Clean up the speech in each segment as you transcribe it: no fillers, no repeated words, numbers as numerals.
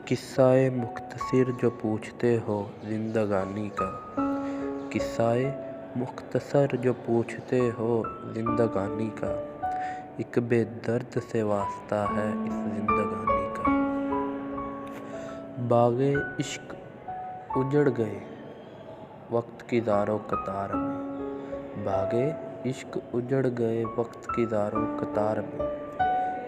قصہ مختصر جو پوچھتے ہو زندگانی کا، قصہ مختصر جو پوچھتے ہو زندگانی کا، ایک بے درد سے واسطہ ہے اس زندگانی کا۔ باغ عشق اجڑ گئے وقت کی زار و قطار میں، باغ عشق اجڑ گئے وقت کی زار و قطار میں،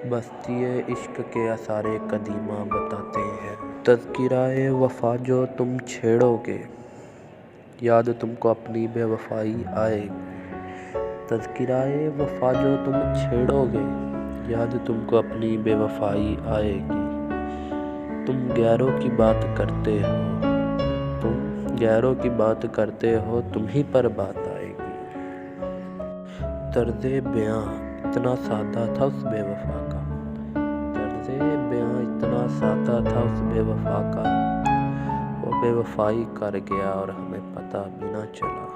بستی عشق کے آثار قدیمہ بتاتے ہیں۔ تذکرۂ وفا جو تم چھیڑو گے، یاد تم کو اپنی بے وفائی آئے گی۔ تذکرۂ وفا جو تم چھیڑو گے، یاد تم کو اپنی بے وفائی آئے گی۔ تم غیروں کی بات کرتے ہو، تم غیروں کی بات کرتے ہو، تم ہی پر بات آئے گی۔ طرز بیاں اتنا سادہ تھا اس بے وفا کا، طرز بیاں اتنا سادہ تھا اس بے وفا کا، وہ بے وفائی کر گیا اور ہمیں پتہ بھی نہ چلا۔